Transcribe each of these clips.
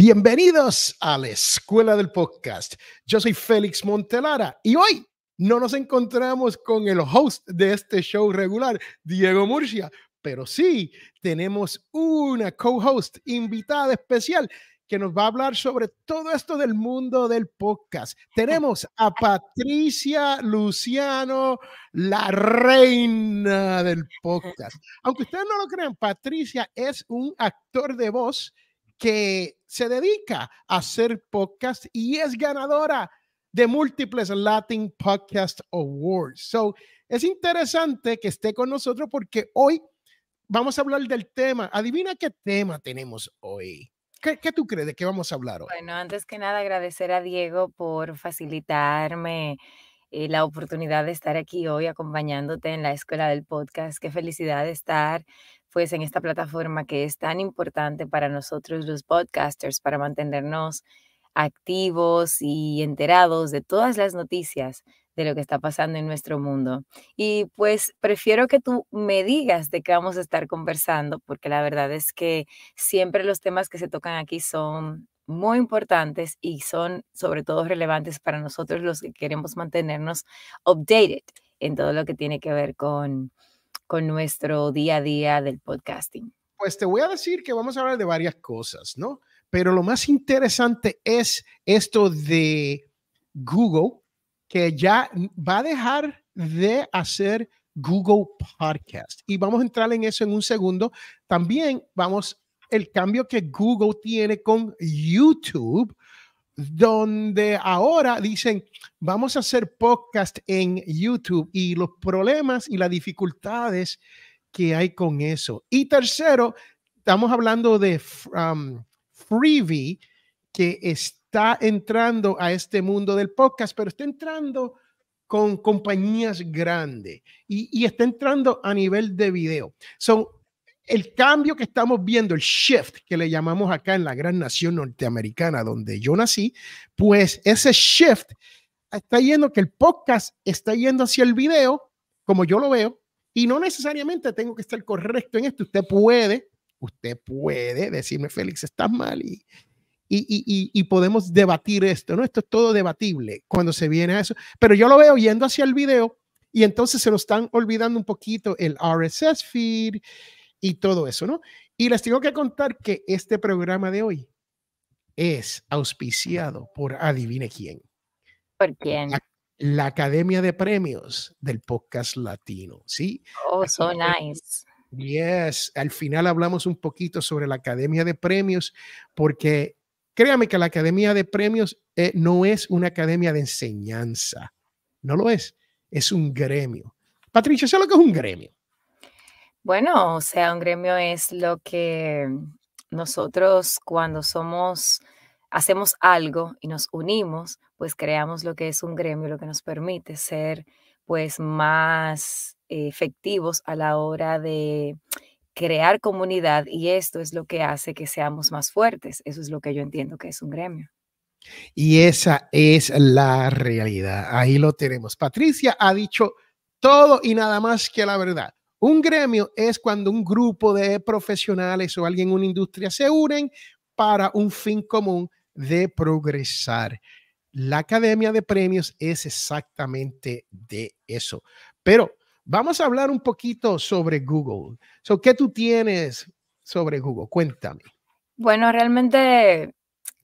Bienvenidos a la Escuela del Podcast. Yo soy Félix Montelara y hoy no nos encontramos con el host de este show regular, Diego Murcia, pero sí tenemos una co-host invitada especial que nos va a hablar sobre todo esto del mundo del podcast. Tenemos a Patricia Luciano, la reina del podcast. Aunque ustedes no lo crean, Patricia es un actor de voz que se dedica a hacer podcast y es ganadora de múltiples Latin Podcast Awards. So, es interesante que esté con nosotros porque hoy vamos a hablar del tema. Adivina qué tema tenemos hoy. ¿Qué tú crees de qué vamos a hablar hoy? Bueno, antes que nada agradecer a Diego por facilitarme la oportunidad de estar aquí hoy acompañándote en la Escuela del Podcast. Qué felicidad de estar pues en esta plataforma que es tan importante para nosotros los podcasters, para mantenernos activos y enterados de todas las noticias de lo que está pasando en nuestro mundo. Y pues prefiero que tú me digas de qué vamos a estar conversando, porque la verdad es que siempre los temas que se tocan aquí son muy importantes y son sobre todo relevantes para nosotros los que queremos mantenernos updated en todo lo que tiene que ver con nuestro día a día del podcasting. Pues te voy a decir que vamos a hablar de varias cosas, ¿no? Pero lo más interesante es esto de Google, que ya va a dejar de hacer Google Podcast. Y vamos a entrar en eso en un segundo. También vamos el cambio que Google tiene con YouTube, donde ahora dicen, vamos a hacer podcast en YouTube y los problemas y las dificultades que hay con eso. Y tercero, estamos hablando de Freebie, que está entrando a este mundo del podcast, pero está entrando con compañías grandes y está entrando a nivel de video. El cambio que estamos viendo, el shift que le llamamos acá en la gran nación norteamericana donde yo nací, pues ese shift está yendo que el podcast está yendo hacia el video, como yo lo veo, y no necesariamente tengo que estar correcto en esto. Usted puede decirme, Félix, estás mal y podemos debatir esto, ¿no? Esto es todo debatible cuando se viene a eso, pero yo lo veo yendo hacia el video y entonces se lo están olvidando un poquito el RSS feed y todo eso, ¿no? Y les tengo que contar que este programa de hoy es auspiciado por adivine quién. ¿Por quién? La Academia de Premios del Podcast Latino, ¿sí? Oh, Así so que, nice. yes, al final hablamos un poquito sobre la Academia de Premios, porque créame que la Academia de Premios no es una academia de enseñanza, no lo es un gremio. Patricia, ¿sabes lo que es un gremio? Bueno, o sea, un gremio es lo que nosotros cuando hacemos algo y nos unimos, pues creamos lo que es un gremio, lo que nos permite ser pues más efectivos a la hora de crear comunidad y esto es lo que hace que seamos más fuertes. Eso es lo que yo entiendo que es un gremio. Y esa es la realidad. Ahí lo tenemos. Patricia ha dicho todo y nada más que la verdad. Un gremio es cuando un grupo de profesionales o alguien en una industria se unen para un fin común de progresar. La Academia de Premios es exactamente de eso. Pero vamos a hablar un poquito sobre Google. ¿Qué tú tienes sobre Google? Cuéntame. Bueno, realmente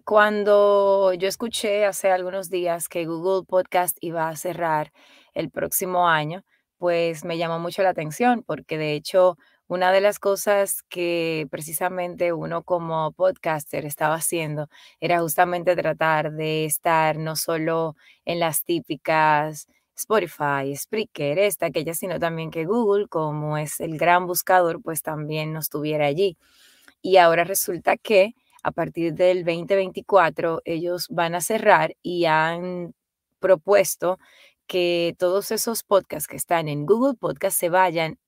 cuando yo escuché hace algunos días que Google Podcast iba a cerrar el próximo año, pues me llamó mucho la atención porque de hecho una de las cosas que precisamente uno como podcaster estaba haciendo era justamente tratar de estar no solo en las típicas Spotify, Spreaker, esta, aquella, sino también que Google, como es el gran buscador, pues también nos tuviera allí. Y ahora resulta que a partir del 2024 ellos van a cerrar y han propuesto que todos esos podcasts que están en Google Podcast se vayan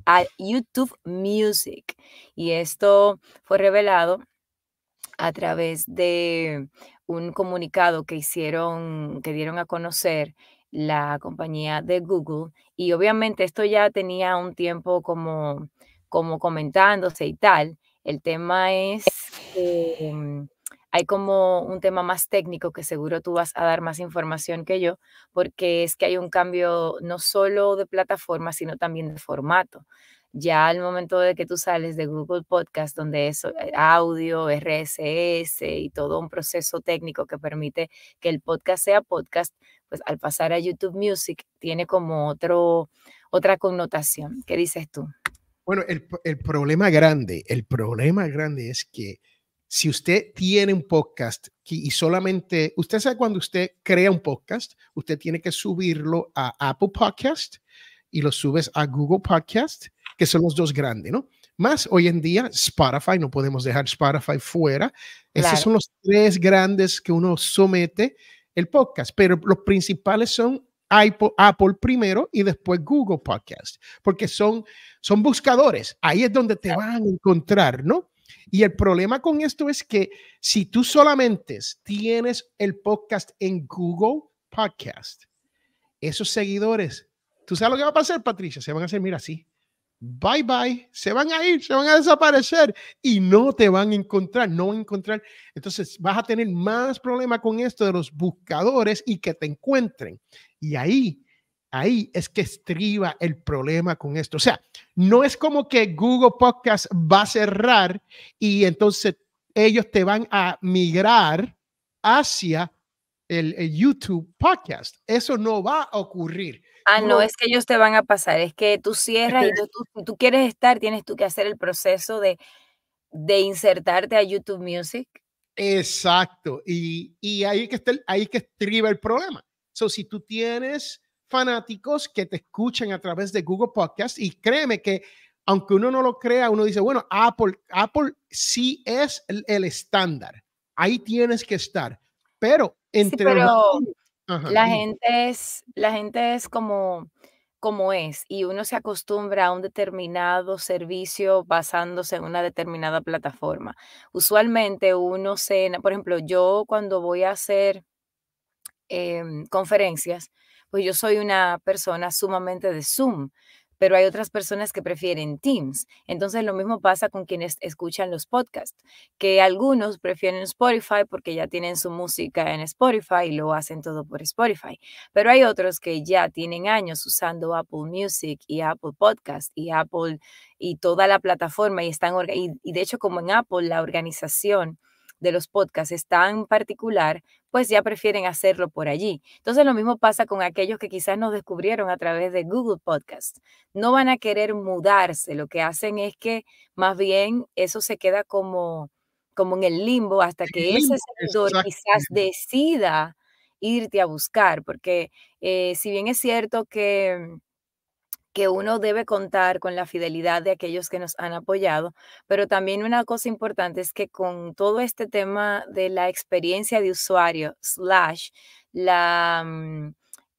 a YouTube Music. Y esto fue revelado a través de un comunicado que hicieron, que dieron a conocer la compañía de Google. Y obviamente esto ya tenía un tiempo como comentándose y tal. El tema es que hay como un tema más técnico que seguro tú vas a dar más información que yo, porque es que hay un cambio no solo de plataforma, sino también de formato. Ya al momento de que tú sales de Google Podcast, donde es audio, RSS y todo un proceso técnico que permite que el podcast sea podcast, pues al pasar a YouTube Music tiene como otra connotación. ¿Qué dices tú? Bueno, el problema grande es que si usted tiene un podcast y solamente, usted sabe cuando usted crea un podcast, usted tiene que subirlo a Apple Podcast y lo subes a Google Podcast, que son los dos grandes, ¿no? Más hoy en día Spotify, no podemos dejar Spotify fuera. Esos Claro. son los tres grandes que uno somete el podcast, pero los principales son Apple primero y después Google Podcast, porque son buscadores. Ahí es donde te van a encontrar, ¿no? Y el problema con esto es que si tú solamente tienes el podcast en Google Podcast, esos seguidores, ¿tú sabes lo que va a pasar, Patricia? Se van a hacer, mira, así. Bye bye, se van a ir, se van a desaparecer y no te van a encontrar, no van a encontrar. Entonces vas a tener más problema con esto de los buscadores y que te encuentren. Y ahí es que estriba el problema con esto. O sea, no es como que Google Podcast va a cerrar y entonces ellos te van a migrar hacia el YouTube Podcast. Eso no va a ocurrir. Ah, Tú no, lo, es que ellos te van a pasar, es que tú cierras y si tú quieres estar, tienes tú que hacer el proceso de insertarte a YouTube Music. Exacto. Y ahí que estriba el problema. So, si tú tienes fanáticos que te escuchan a través de Google Podcast, y créeme que aunque uno no lo crea, uno dice, bueno, Apple sí es el estándar. Ahí tienes que estar. Pero Sí, entre los... pero Ajá, la dime. gente es como es, y uno se acostumbra a un determinado servicio basándose en una determinada plataforma. Usualmente uno por ejemplo, yo cuando voy a hacer conferencias, pues yo soy una persona sumamente de Zoom, pero hay otras personas que prefieren Teams. Entonces lo mismo pasa con quienes escuchan los podcasts, que algunos prefieren Spotify porque ya tienen su música en Spotify y lo hacen todo por Spotify, pero hay otros que ya tienen años usando Apple Music y Apple Podcast y Apple y toda la plataforma y y de hecho como en Apple la organización de los podcasts es tan particular, pues ya prefieren hacerlo por allí. Entonces lo mismo pasa con aquellos que quizás nos descubrieron a través de Google Podcast. No van a querer mudarse, lo que hacen es que más bien eso se queda como en el limbo hasta que ese seguidor quizás Exactamente. decida irte a buscar, porque si bien es cierto que uno debe contar con la fidelidad de aquellos que nos han apoyado, pero también una cosa importante es que con todo este tema de la experiencia de usuario, slash, la,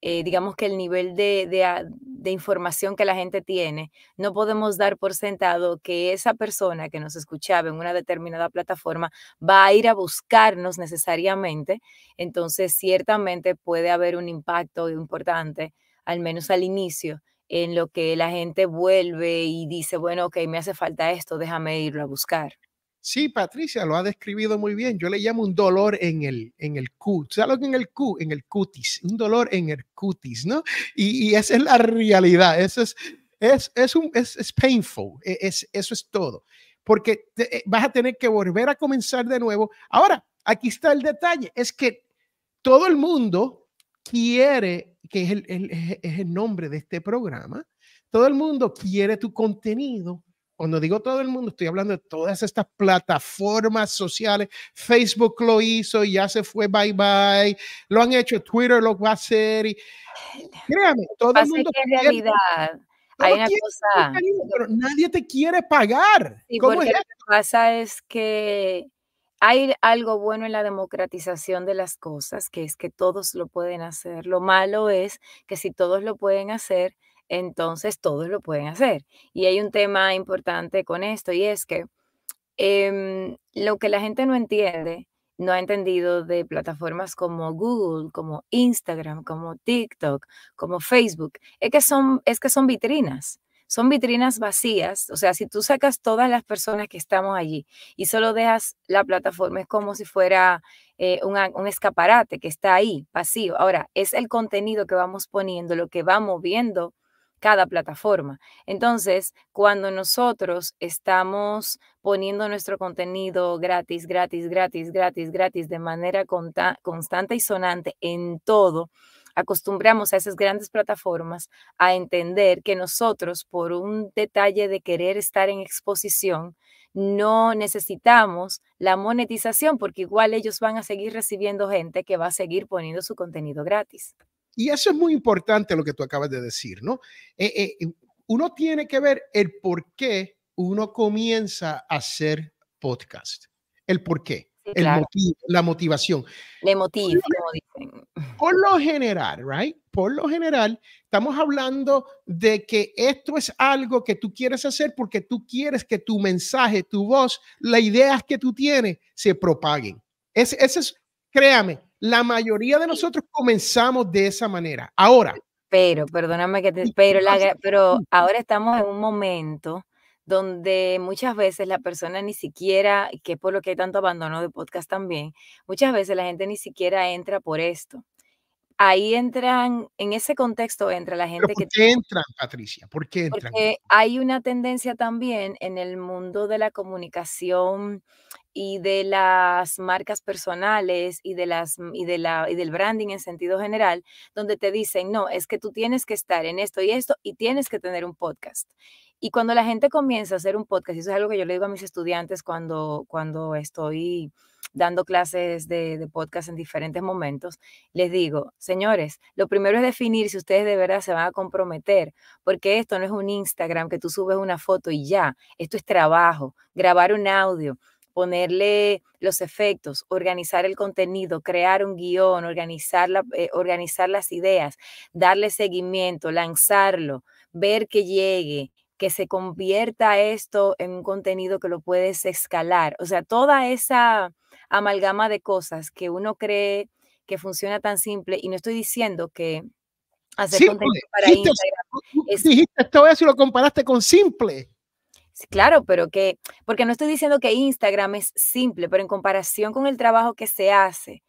digamos que el nivel de información que la gente tiene, no podemos dar por sentado que esa persona que nos escuchaba en una determinada plataforma va a ir a buscarnos necesariamente. Entonces, ciertamente puede haber un impacto importante, al menos al inicio en lo que la gente vuelve y dice, bueno, ok, me hace falta esto, déjame irlo a buscar. Sí, Patricia lo ha describido muy bien. Yo le llamo un dolor en el cutis. ¿Sabes lo que en el en el cutis? Un dolor en el cutis, ¿no? Y esa es la realidad. Eso es painful. Eso es todo. Porque vas a tener que volver a comenzar de nuevo. Ahora, aquí está el detalle. Es que todo el mundo quiere, que es es el nombre de este programa, todo el mundo quiere tu contenido. Cuando digo todo el mundo, estoy hablando de todas estas plataformas sociales. Facebook lo hizo y ya se fue, bye bye. Lo han hecho, Twitter lo va a hacer. Y créame, Lo que todo el pasa es mundo que en quiere, realidad hay todo una quiere cosa, contenido, pero nadie te quiere pagar. sí, ¿Cómo es porque lo eso? que pasa es que hay algo bueno en la democratización de las cosas, que es que todos lo pueden hacer. Lo malo es que si todos lo pueden hacer, entonces todos lo pueden hacer. Y hay un tema importante con esto y es que lo que la gente no entiende, no ha entendido de plataformas como Google, como Instagram, como TikTok, como Facebook, es que son vitrinas. son vitrinas vacías. O sea, si tú sacas todas las personas que estamos allí y solo dejas la plataforma, es como si fuera un escaparate que está ahí, vacío. Ahora, es el contenido que vamos poniendo, lo que va moviendo cada plataforma. Entonces, cuando nosotros estamos poniendo nuestro contenido gratis, gratis, gratis, gratis, gratis, de manera constante y sonante en todo, acostumbramos a esas grandes plataformas a entender que nosotros, por un detalle de querer estar en exposición, no necesitamos la monetización porque igual ellos van a seguir recibiendo gente que va a seguir poniendo su contenido gratis. Y eso es muy importante lo que tú acabas de decir, ¿no? Uno tiene que ver el por qué uno comienza a hacer podcast. El por qué, Sí, el claro. motivo, la motivación. Le motive, como dicen. Por lo general, right? Por lo general, estamos hablando de que esto es algo que tú quieres hacer porque tú quieres que tu mensaje, tu voz, las ideas que tú tienes se propaguen. Ese es, créame, la mayoría de nosotros comenzamos de esa manera. Ahora, Pero, perdóname que te, pero ahora estamos en un momento donde muchas veces la persona ni siquiera, que es por lo que hay tanto abandono de podcast también, muchas veces la gente ni siquiera entra por esto. Ahí entran, en ese contexto entra la pero gente ¿por que qué entran, Patricia? ¿Por qué entran? porque hay una tendencia también en el mundo de la comunicación y de las marcas personales y de las y del branding en sentido general, donde te dicen, no, es que tú tienes que estar en esto y tienes que tener un podcast. Y cuando la gente comienza a hacer un podcast, y eso es algo que yo le digo a mis estudiantes cuando estoy dando clases de podcast en diferentes momentos, les digo, señores, lo primero es definir si ustedes de verdad se van a comprometer, porque esto no es un Instagram que tú subes una foto y ya, esto es trabajo, grabar un audio, ponerle los efectos, organizar el contenido, crear un guión, organizar las ideas, darle seguimiento, lanzarlo, ver que llegue, que se convierta esto en un contenido que lo puedes escalar. O sea, toda esa amalgama de cosas que uno cree que funciona tan simple, y no estoy diciendo que hacer Simple. contenido para Dijiste, Instagram es dijiste todo eso y lo comparaste con simple. sí, claro, pero porque no estoy diciendo que Instagram es simple, pero en comparación con el trabajo que se hace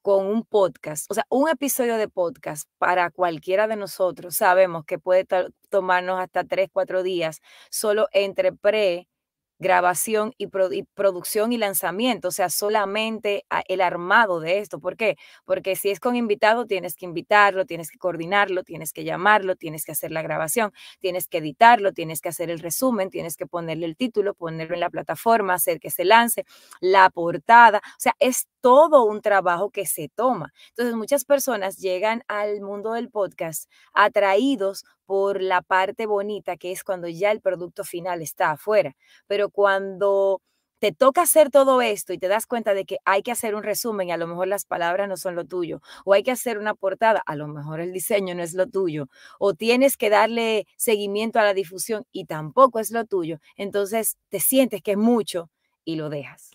con un podcast, o sea, un episodio de podcast para cualquiera de nosotros, sabemos que puede tomarnos hasta 3, 4 días solo entre grabación y producción y lanzamiento, o sea, solamente el armado de esto. ¿Por qué? Porque si es con invitado, tienes que invitarlo, tienes que coordinarlo, tienes que llamarlo, tienes que hacer la grabación, tienes que editarlo, tienes que hacer el resumen, tienes que ponerle el título, ponerlo en la plataforma, hacer que se lance, la portada, o sea, es todo un trabajo que se toma. Entonces, muchas personas llegan al mundo del podcast atraídos por la parte bonita, que es cuando ya el producto final está afuera. Pero cuando te toca hacer todo esto y te das cuenta de que hay que hacer un resumen y a lo mejor las palabras no son lo tuyo, o hay que hacer una portada, a lo mejor el diseño no es lo tuyo, o tienes que darle seguimiento a la difusión y tampoco es lo tuyo, entonces te sientes que es mucho y lo dejas.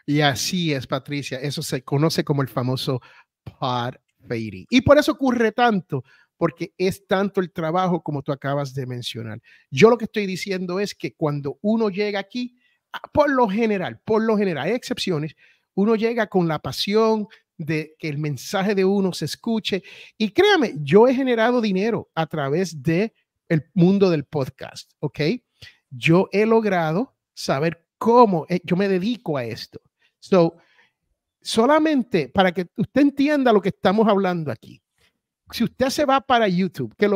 Y así es, Patricia. Eso se conoce como el famoso pod fading. Y por eso ocurre tanto, porque es tanto el trabajo como tú acabas de mencionar. Yo lo que estoy diciendo es que cuando uno llega aquí, por lo general, hay excepciones, uno llega con la pasión de que el mensaje de uno se escuche. Y créame, yo he generado dinero a través de el mundo del podcast, ¿ok? Yo he logrado saber cómo yo me dedico a esto. So, solamente para que usted entienda lo que estamos hablando aquí. Si usted se va para YouTube, que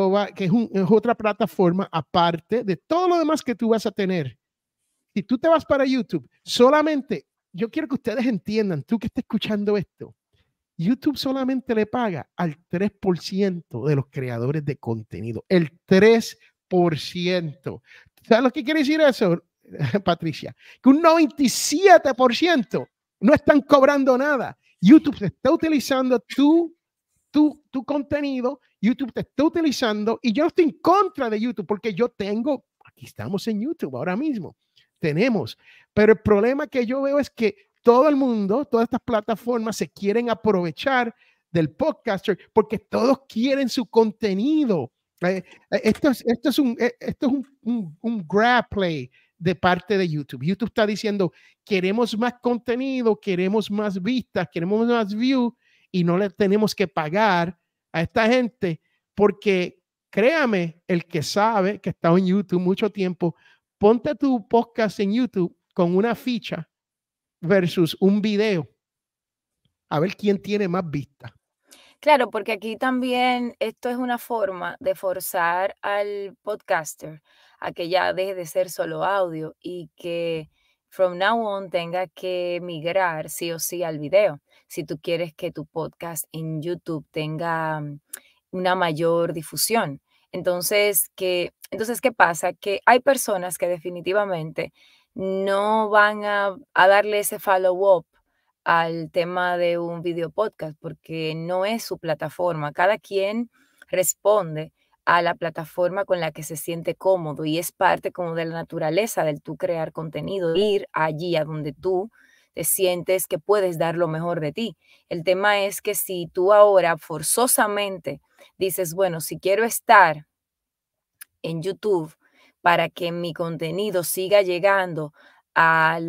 es otra plataforma aparte de todo lo demás que tú vas a tener. Si tú te vas para YouTube, solamente, yo quiero que ustedes entiendan, tú que estás escuchando esto, YouTube solamente le paga al 3% de los creadores de contenido. El 3%. ¿Sabes lo que quiere decir eso, Patricia? Que un 97% no están cobrando nada. YouTube se está utilizando tu contenido, YouTube te está utilizando y yo no estoy en contra de YouTube porque aquí estamos en YouTube ahora mismo, tenemos, pero el problema que yo veo es que todo el mundo, todas estas plataformas se quieren aprovechar del podcaster porque todos quieren su contenido Un grab play de parte de YouTube. YouTube está diciendo, queremos más contenido, queremos más vistas, queremos más views y no le tenemos que pagar a esta gente porque créame, el que sabe, que ha estado en YouTube mucho tiempo, ponte tu podcast en YouTube con una ficha versus un video, a ver quién tiene más vistas. Claro, porque aquí también esto es una forma de forzar al podcaster a que ya deje de ser solo audio y que from now on tenga que migrar sí o sí al video. Si tú quieres que tu podcast en YouTube tenga una mayor difusión. Entonces, ¿qué pasa? Que hay personas que definitivamente no van a darle ese follow-up al tema de un video podcast porque no es su plataforma. Cada quien responde a la plataforma con la que se siente cómodo y es parte como de la naturaleza del tú crear contenido, ir allí a donde tú te sientes que puedes dar lo mejor de ti. El tema es que si tú ahora forzosamente dices, bueno, si quiero estar en YouTube para que mi contenido siga llegando a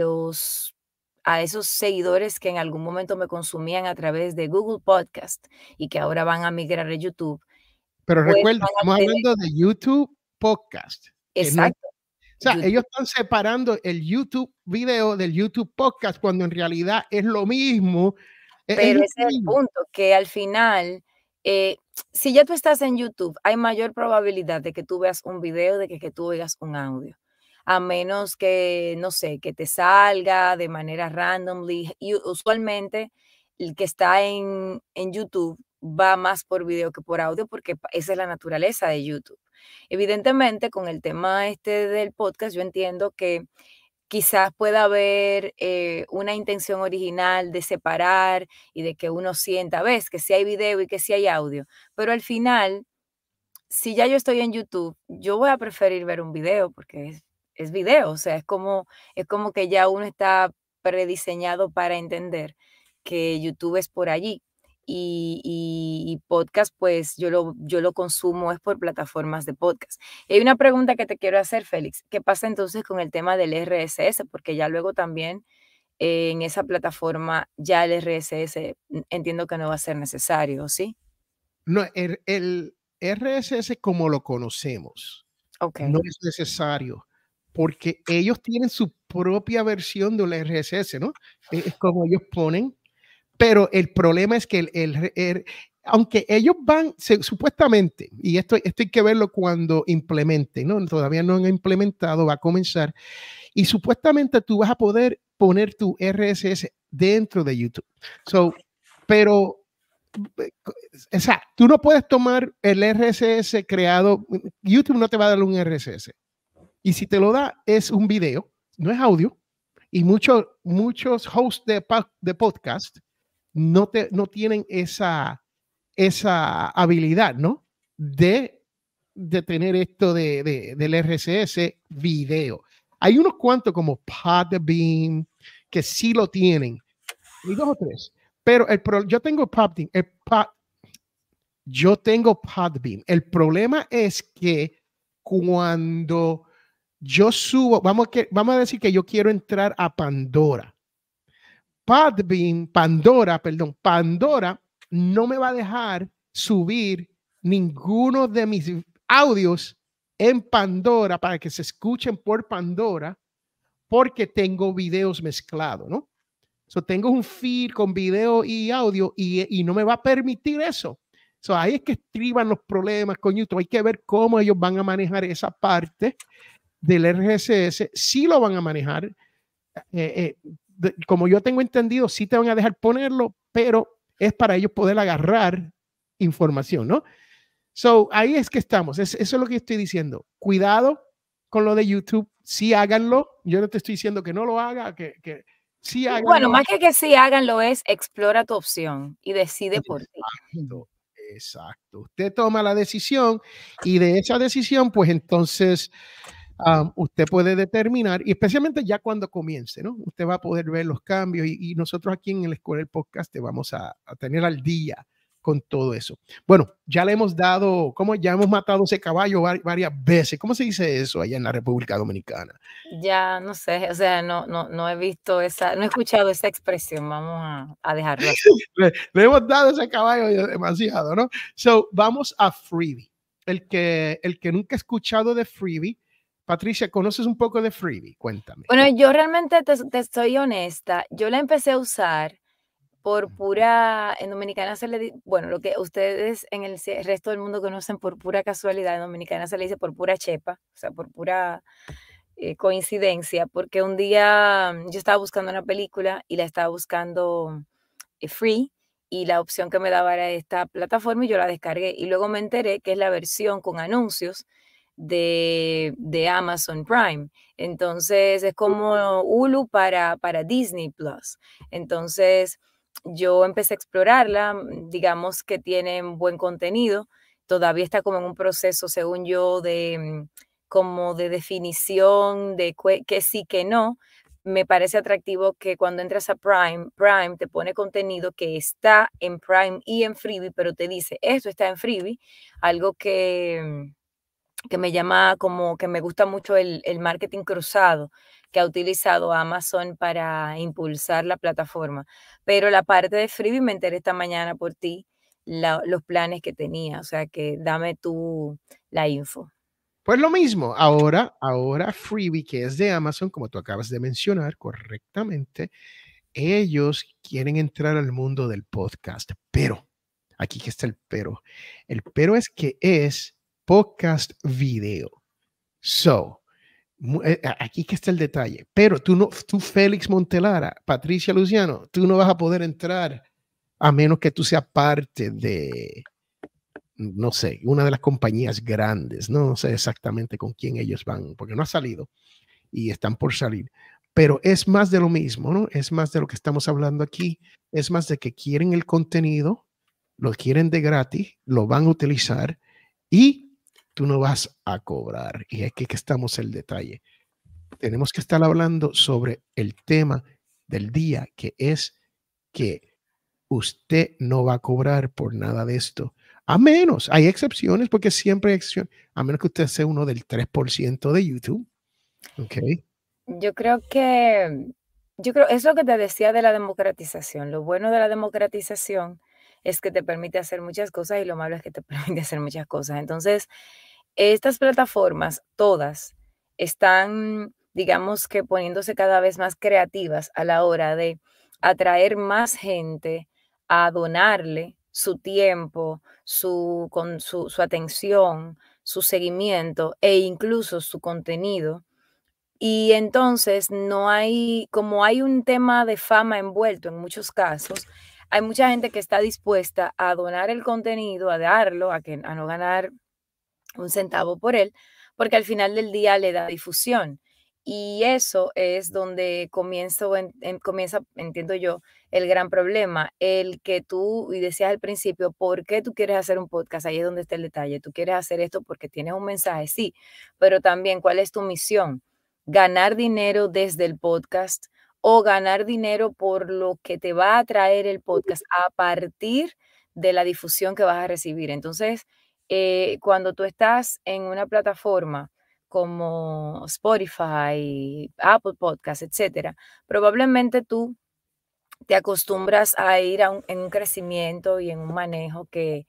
a esos seguidores que en algún momento me consumían a través de Google Podcast y que ahora van a migrar a YouTube, Pero pues recuerda, van a estamos tener, hablando de YouTube Podcast, que no es, exacto, o sea, ellos YouTube. están separando el YouTube video del YouTube Podcast cuando en realidad es lo mismo. Es Pero ese es el increíble. punto, que al final, eh, si ya tú estás en YouTube, hay mayor probabilidad de que tú veas un video de que tú oigas un audio. A menos que, no sé, que te salga de manera randomly. Y usualmente el que está en YouTube va más por video que por audio porque esa es la naturaleza de YouTube. Evidentemente, con el tema este del podcast, yo entiendo que quizás pueda haber una intención original de separar y de que uno sienta, ves, que si hay video y que si hay audio, pero al final, si ya yo estoy en YouTube, yo voy a preferir ver un video porque es video, o sea, es como que ya uno está prediseñado para entender que YouTube es por allí. Y podcast, pues yo lo consumo es por plataformas de podcast. Y hay una pregunta que te quiero hacer, Félix. ¿Qué pasa entonces con el tema del RSS? Porque ya luego también en esa plataforma ya el RSS entiendo que no va a ser necesario, ¿sí? No, el RSS como lo conocemos Ok. no es necesario porque ellos tienen su propia versión del RSS, ¿no? Es como ellos ponen, pero el problema es que aunque ellos van, supuestamente, y esto hay que verlo cuando implementen, ¿no? Todavía no han implementado, va a comenzar, y supuestamente tú vas a poder poner tu RSS dentro de YouTube. Pero o sea, tú no puedes tomar el RSS creado, YouTube no te va a dar un RSS. Y si te lo da, es un video, no es audio. Y muchos hosts de podcast no tienen esa habilidad, ¿no? De tener esto del RSS video. Hay unos cuantos como Podbean que sí lo tienen. Hay dos o tres. Pero yo tengo Podbean. Yo tengo Podbean. El problema es que cuando yo subo, vamos a decir que yo quiero entrar a Pandora. Pandora no me va a dejar subir ninguno de mis audios en Pandora para que se escuchen por Pandora porque tengo videos mezclados, ¿no? Tengo un feed con video y audio y no me va a permitir eso. Ahí es que estriban los problemas con YouTube. Hay que ver cómo ellos van a manejar esa parte del RSS. Sí lo van a manejar. Como yo tengo entendido, sí te van a dejar ponerlo, pero es para ellos poder agarrar información, ¿no? Ahí es que estamos. Eso es lo que estoy diciendo. Cuidado con lo de YouTube. Sí háganlo. Yo no te estoy diciendo que no lo haga, que sí háganlo. Bueno, más que sí háganlo es explora tu opción y decide por ti. Exacto. Usted toma la decisión y de esa decisión, pues entonces usted puede determinar, y especialmente ya cuando comience, ¿no? Usted va a poder ver los cambios y nosotros aquí en la Escuela del Podcast te vamos a tener al día con todo eso. Bueno, ya le hemos dado, como ya hemos matado ese caballo varias veces. ¿Cómo se dice eso allá en la República Dominicana? Ya no sé, o sea, no he visto no he escuchado esa expresión, vamos a dejarlo así. Le hemos dado ese caballo demasiado, ¿no? So, vamos a Freebie. El que nunca ha escuchado de Freebie, Patricia, ¿conoces un poco de Freebie? Cuéntame. Bueno, yo realmente te estoy honesta, yo la empecé a usar por pura, en Dominicana bueno, lo que ustedes en el resto del mundo conocen por pura casualidad, en Dominicana se le dice por pura chepa, o sea, por pura coincidencia, porque un día yo estaba buscando una película y la estaba buscando free y la opción que me daba era esta plataforma y yo la descargué y luego me enteré que es la versión con anuncios de Amazon Prime. Entonces es como Hulu para Disney Plus. Entonces yo empecé a explorarla, digamos que tiene buen contenido, todavía está como en un proceso, según yo, como de definición de que sí, que no. Me parece atractivo que cuando entras a Prime te pone contenido que está en Prime y en Freebie, pero te dice, esto está en Freebie, algo que me llama como que me gusta mucho el marketing cruzado que ha utilizado Amazon para impulsar la plataforma. Pero la parte de Freebie me enteré esta mañana por ti, los planes que tenía, o sea que dame tú la info. Pues lo mismo, ahora Freebie, que es de Amazon, como tú acabas de mencionar correctamente, ellos quieren entrar al mundo del podcast, pero aquí que está el pero. El pero es que es podcast video. So, aquí que está el detalle. Pero tú Félix Montelara, Patricia Luciano, tú no vas a poder entrar a menos que tú seas parte de, no sé, una de las compañías grandes. No sé exactamente con quién ellos van, porque no ha salido y están por salir. Pero es más de lo mismo, ¿no? Es más de lo que estamos hablando aquí. Es más de que quieren el contenido, lo quieren de gratis, lo van a utilizar y tú no vas a cobrar. Y aquí que estamos el detalle. Tenemos que estar hablando sobre el tema del día, que es que usted no va a cobrar por nada de esto. A menos, hay excepciones, porque siempre hay excepciones, a menos que usted sea uno del 3% de YouTube. Ok. Yo creo que, es lo que te decía de la democratización. Lo bueno de la democratización es que te permite hacer muchas cosas y lo malo es que te permite hacer muchas cosas. Entonces, estas plataformas, todas, están, digamos que poniéndose cada vez más creativas a la hora de atraer más gente a donarle su tiempo, su atención, su seguimiento e incluso su contenido. Y entonces no hay, como hay un tema de fama envuelto en muchos casos, hay mucha gente que está dispuesta a donar el contenido, a darlo, a no ganar un centavo por él, porque al final del día le da difusión. Y eso es donde comienza, entiendo yo, el gran problema. El que tú, y decías al principio, ¿por qué tú quieres hacer un podcast? Ahí es donde está el detalle. Tú quieres hacer esto porque tienes un mensaje, sí, pero también, ¿cuál es tu misión? ¿Ganar dinero desde el podcast o ganar dinero por lo que te va a traer el podcast a partir de la difusión que vas a recibir? Entonces, cuando tú estás en una plataforma como Spotify, Apple Podcasts, etcétera, probablemente tú te acostumbras a ir en un crecimiento y en un manejo que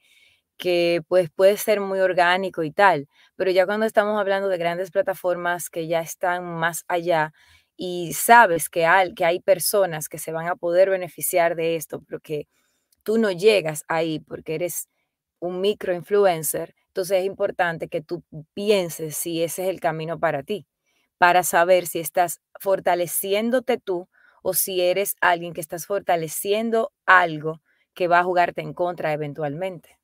pues puede ser muy orgánico y tal, pero ya cuando estamos hablando de grandes plataformas que ya están más allá y sabes que hay personas que se van a poder beneficiar de esto, pero que tú no llegas ahí porque eres un microinfluencer, entonces es importante que tú pienses si ese es el camino para ti, para saber si estás fortaleciéndote tú o si eres alguien que estás fortaleciendo algo que va a jugarte en contra eventualmente.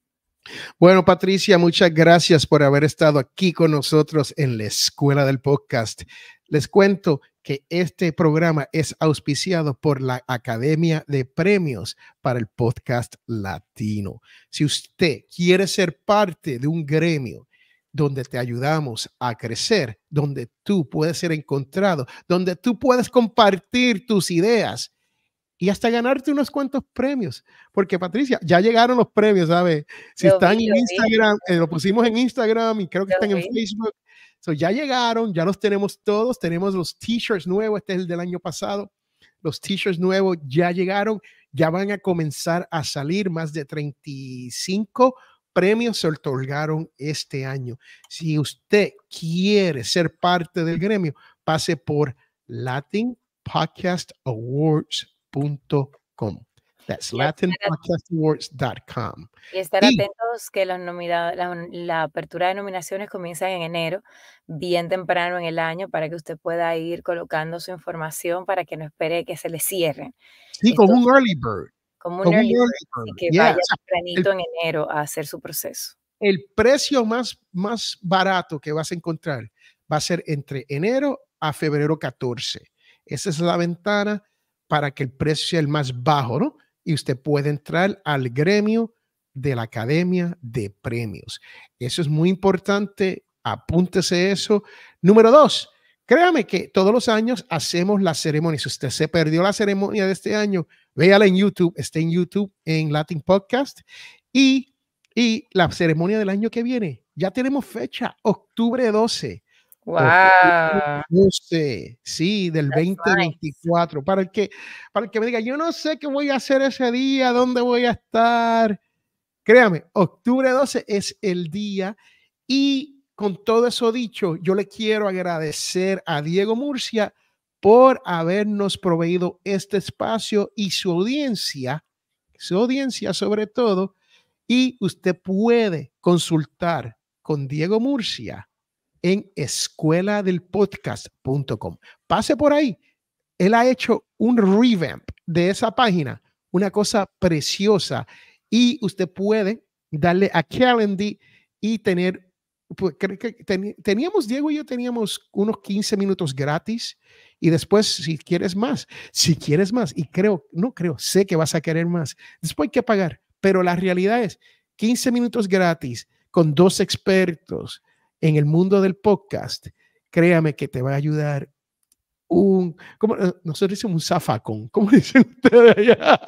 Bueno, Patricia, muchas gracias por haber estado aquí con nosotros en la Escuela del Podcast. Les cuento que este programa es auspiciado por la Academia de Premios para el Podcast Latino. Si usted quiere ser parte de un gremio donde te ayudamos a crecer, donde tú puedes ser encontrado, donde tú puedes compartir tus ideas y hasta ganarte unos cuantos premios. Porque, Patricia, ya llegaron los premios, ¿sabes? Si Lo están vi, en Instagram, lo pusimos en Instagram y creo que lo están en vi. Facebook. So, ya llegaron, ya los tenemos todos. Tenemos los t-shirts nuevos. Este es el del año pasado. Los t-shirts nuevos ya llegaron. Ya van a comenzar a salir. Más de 35 premios se otorgaron este año. Si usted quiere ser parte del gremio, pase por latinpodcastawards.com. That's Y estar, latinpodcastawards.com. y estar Y atentos que la apertura de nominaciones comienza en enero, bien temprano en el año, para que usted pueda ir colocando su información para que no espere que se le cierren. sí, Esto como es un early bird. como un Como un early early bird, así bird. que Yeah. vaya O sea, tempranito en enero a hacer su proceso. el precio más barato que vas a encontrar va a ser entre enero a febrero 14. Esa es la ventana para que el precio sea el más bajo, ¿no? Y usted puede entrar al gremio de la Academia de Premios. Eso es muy importante. Apúntese eso. Número 2, créame que todos los años hacemos la ceremonia. Si usted se perdió la ceremonia de este año, véala en YouTube. Está en YouTube en Latin Podcast. Y la ceremonia del año que viene, ya tenemos fecha, octubre 12. Octubre Wow, 12, sí, del that's nice. 2024. Para el que me diga, yo no sé qué voy a hacer ese día, dónde voy a estar. Créame, octubre 12 es el día. Y con todo eso dicho, yo le quiero agradecer a Diego Murcia por habernos proveído este espacio y su audiencia sobre todo, y usted puede consultar con Diego Murcia en escueladelpodcast.com. Pase por ahí. Él ha hecho un revamp de esa página, una cosa preciosa. Y usted puede darle a Calendly y tener, pues, teníamos, Diego y yo teníamos unos 15 minutos gratis. Y después, si quieres más, y sé que vas a querer más, después hay que pagar. Pero la realidad es 15 minutos gratis con 2 expertos en el mundo del podcast. Créame que te va a ayudar ¿cómo? Nosotros decimos un zafacón. ¿Cómo dicen ustedes allá?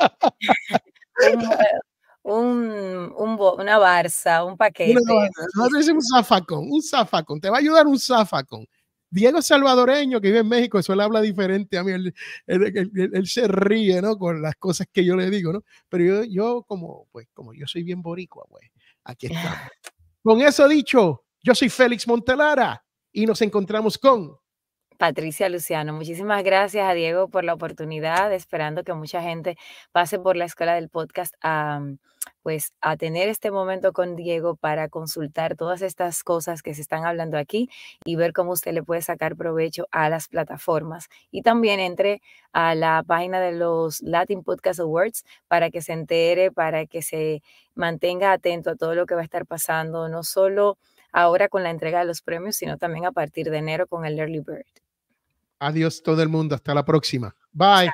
Una barza, un paquete. Nosotros decimos un zafacón. Te va a ayudar un zafacón. Diego salvadoreño, que vive en México, eso le habla diferente a mí. Él se ríe, ¿no? Con las cosas que yo le digo, ¿no? Pero yo como yo soy bien boricua, pues, aquí estamos. Con eso dicho, yo soy Félix Montelara y nos encontramos con Patricia Luciano, muchísimas gracias a Diego por la oportunidad, esperando que mucha gente pase por la escuela del podcast pues a tener este momento con Diego para consultar todas estas cosas que se están hablando aquí y ver cómo usted le puede sacar provecho a las plataformas. Y también entre a la página de los Latin Podcast Awards para que se entere, para que se mantenga atento a todo lo que va a estar pasando, no solo ahora con la entrega de los premios, sino también a partir de enero con el Early Bird. adiós todo el mundo. Hasta la próxima. Bye.